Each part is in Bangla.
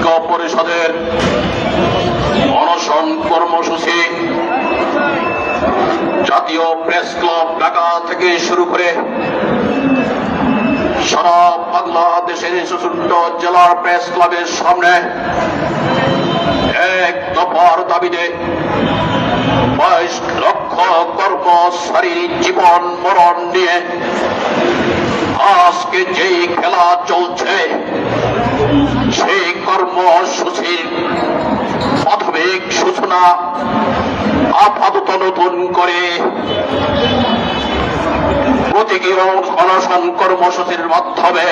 ঐক্য পরিষদের অনশন কর্মসূচি জাতীয় প্রেস ক্লাব ঢাকা থেকে শুরু করে সারা বাংলাদেশের ৬৪ জেলার প্রেস ক্লাবের সামনে এক দফার দাবিতে ২২ লক্ষ কর্মচারী জীবন মরণ নিয়ে আজকে যেই খেলা চলছে সেই কর্মসূচির প্রাথমিক সূচনা আপাতত নতুন করে প্রতীকী অনশন কর্মসূচির মাধ্যমে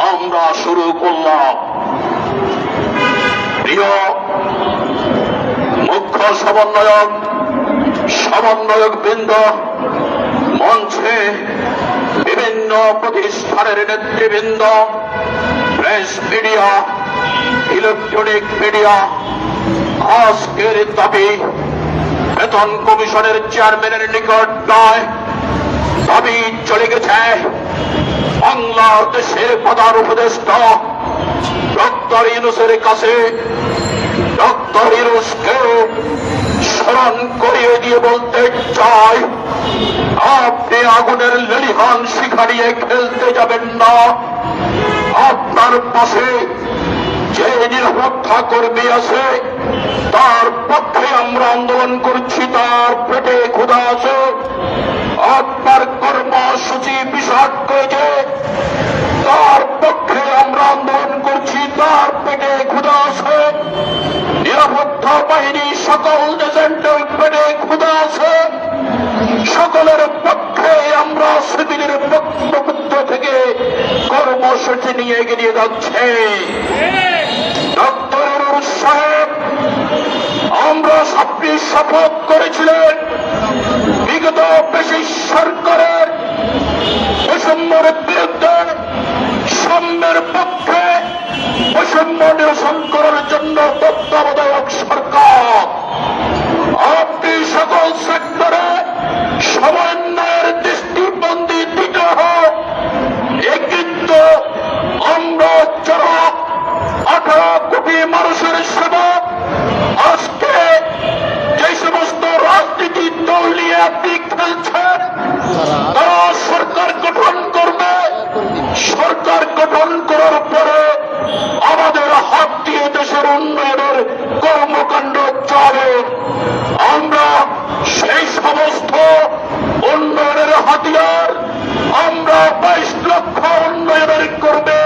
আমরা শুরু করলাম। প্রিয় মুখ্য সমন্বয়ক বৃন্দ, মঞ্চে বিভিন্ন প্রতিষ্ঠানের নেতৃবৃন্দ, প্রেস মিডিয়া, ইলেকট্রনিক মিডিয়া, আজকের দাবি বেতন কমিশনের চেয়ারম্যানের নিকট নয়, দাবি চলে গেছে বাংলাদেশের প্রধান উপদেষ্টা ডক্টর ইউনূসের কাছে। ডক্টর ইউনূসকে স্মরণ করিয়ে দিয়ে বলতে চাই, আপনি আগুনের লেলিহান শিখা নিয়ে খেলতে যাবেন না। আপনার পাশে যে নিরাপত্তা কর্মী আছে তার পক্ষে আমরা আন্দোলন করছি, তার পেটে ক্ষুধা আছে। আপনার কর্মসূচি বিষাদ করেছে, তার পক্ষে আমরা আন্দোলন করছি, তার পেটে ক্ষুধা আছে। নিরাপত্তা বাহিনী সকল এজেন্টের পেটে ক্ষুধা আছে। সকলের পক্ষে আমরা সিভিলের পক্ষ থেকে কর্মসূচি নিয়ে এগিয়ে যাচ্ছে। ডক্টর সাহেব, আমরা আপনি শপথ করেছিলেন বিগত ব্রিটিশ সরকারের বৈষম্যের বিরুদ্ধে সাম্যের পক্ষে বৈষম্য নিরসন করার জন্য তত্ত্বাবধায়ক সরকার। আপনি সকল সেক্টরে সমন্বয়ের দৃষ্টিবন্দী দিতে হোক। কিন্তু আমরা যারা 18 কোটি মানুষের সেবা, আজকে যে সমস্ত রাজনীতির দল নিয়ে আপনি খেলছেন, তারা সরকার গঠন করবে। সরকার গঠন করার পরে আমাদের হাত দিয়ে দেশের উন্নয়নের কর্মকাণ্ড চলে। আমরা সেই সমস্ত উন্নয়নের হাতিয়ার আমরা 22 লক্ষ উন্নয়নের করবে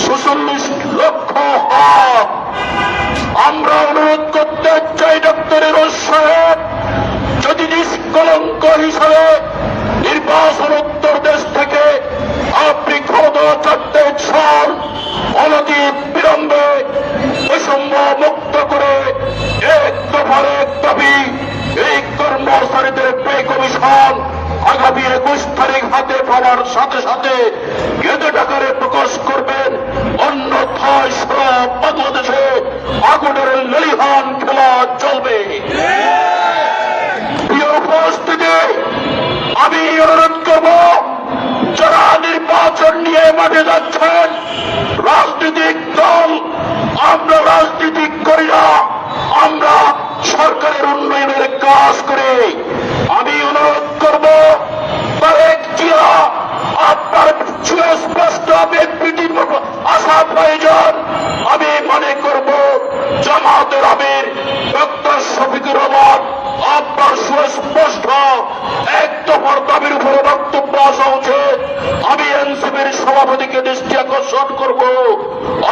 46 লক্ষ হাত। আমরা অনুরোধ করতে চাই ডক্টর ইউনূস সাহেব, যদি নিষ্কলঙ্ক হিসাবে নির্বাচনোত্তর দেশ থেকে আপনি ক্ষমতা ছাড়তে চান, অনতি বিলম্বে বৈষম্য মুক্ত করে এক দফার এক দাবি এই কর্মচারীদের পে কমিশন আগামী 21 তারিখ হাতে পাওয়ার সাথে সাথে গেজেট আকারে প্রকাশ করবেন। অন্যথায় সারা বাংলাদেশে আগুনের লেলিহান খেলা চলবে। প্রিয় উপস্থিতি, আমি অনুরোধ করব, যারা নির্বাচন নিয়ে মাঠে যাচ্ছেন, রাজনৈতিক দল, আমরা রাজনীতি করি না, আমরা সরকারের উন্নয়নের কাজ করি। আমি অনুরোধ করব, তারেক জিয়া আপনার সুস্পষ্ট বিবৃতির আশা প্রয়োজন। আমি মনে করব জামাতের আমির ডক্টর শফিকুর রহমান আপনার সুস্পষ্ট এক দফার দাবির উপরে বক্তব্য আসা উচিত। আমি এনসিপির সভাপতিকে দৃষ্টি আকর্ষণ করব,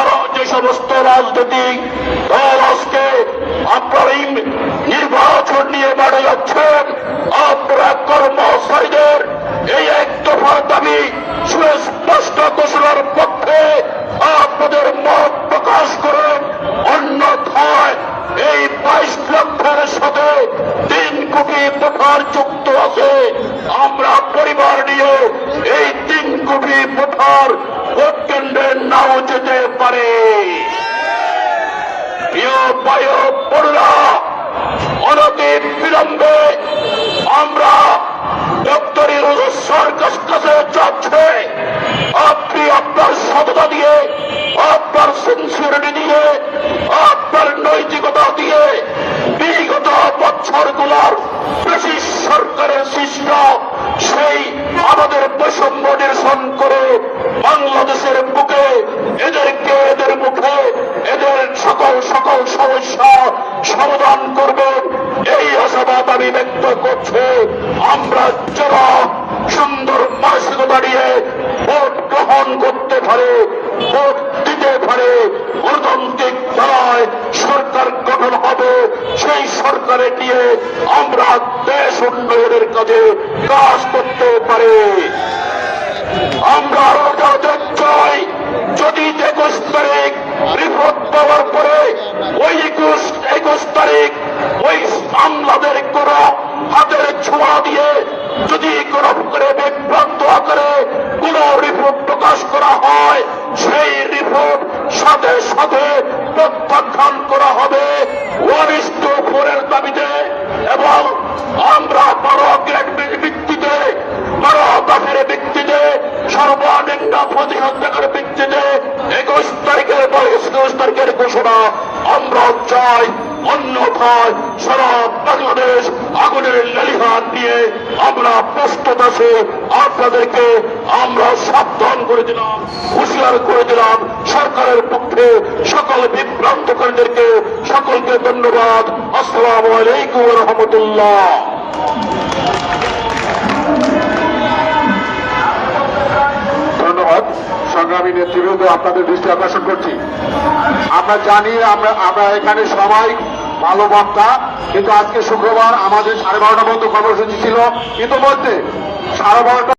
আরো যে সমস্ত রাজনৈতিক দল আজকে আপনার এই নির্বাচন নিয়ে মাঠে যাচ্ছেন, আপনারা কর্মচারীদের এই এক দফার দাবি সুস্পষ্ট ঘোষণার পক্ষে আপনাদের মত প্রকাশ করেন। অন্যথায় এই 22 লক্ষের সাথে 3 কোটি ভোটার যুক্ত আছে। আমরা পরিবার নিয়ে এই 3 কোটি ভোটার ভোট কেন্দ্রে নাও যেতে পারে। প্রিয় ভাই ও বোনেরা, অনতি বিলম্বে আমরা ডক্টর ইউনূস সরকার কাছে চাচ্ছে আপনি আপনার সততা দিয়ে, আপনার সিনসিয়ারিটি দিয়ে, আপনার নৈতিকতা দিয়ে বিগত বছরগুলোর ব্রিটিশ সরকারের সৃষ্ট সেই আমাদের বৈষম্য নিরসন করে বাংলাদেশের বুকে এদেরকে, এদের মুখে এদের সকল সকল সমস্যা সমাধান করবেন, এই আশাবাদ আমি ব্যক্ত করছি। আমরা যারা সুন্দর মানসিকতা নিয়ে ভোট গ্রহণ করতে পারে, ভোট দিতে পারে, গণতান্ত্রিক ধারায় সরকার গঠন হবে, সেই সরকারে নিয়ে আমরা দেশ উন্নয়নের কাজে কাজ করতে পারি। আমরা আরো জানতে চাই, যদি 21 তারিখ রিপোর্ট পাওয়ার পরে ওই 21 তারিখ ওই আমলাদের কোন হাতের ছোঁয়া দিয়ে যদি কোন করে বিভ্রান্ত আকারে কোন রিপোর্ট প্রকাশ করা হয়, সেই রিপোর্ট সাথে সাথে প্রত্যাখ্যান করা হবে 1:4 এর দাবিতে। এবং আমরা 12 গ্রেড ভিত্তিতে, 12 দফের ভিত্তিতে, সর্বনিম্ন প্রতিশোধ টাকার ভিত্তিতে 21 তারিখের ঘোষণা আমরা চাই। অন্যথায় সারা বাংলাদেশ আগুনের লেলিহান নিয়ে আমরা প্রস্তুত আছি। আপনাদেরকে আমরা সাবধান করে দিলাম, হুঁশিয়ার করে দিলাম। সরকারের পক্ষে সকল বিভ্রান্তকারীদেরকে সকলকে ধন্যবাদ। আসসালামু আলাইকুম ওয়া রাহমাতুল্লাহ। ধন্যবাদ। সংগ্রামী নেতৃবৃন্দ, আপনাদের দৃষ্টি আকর্ষণ করছি, আমরা জানি আমরা এখানে সবাই ভালো বক্তা, কিন্তু আজকে শুক্রবার আমাদের 12:30 পর্যন্ত কর্মসূচি ছিল। ইতিমধ্যে 12:30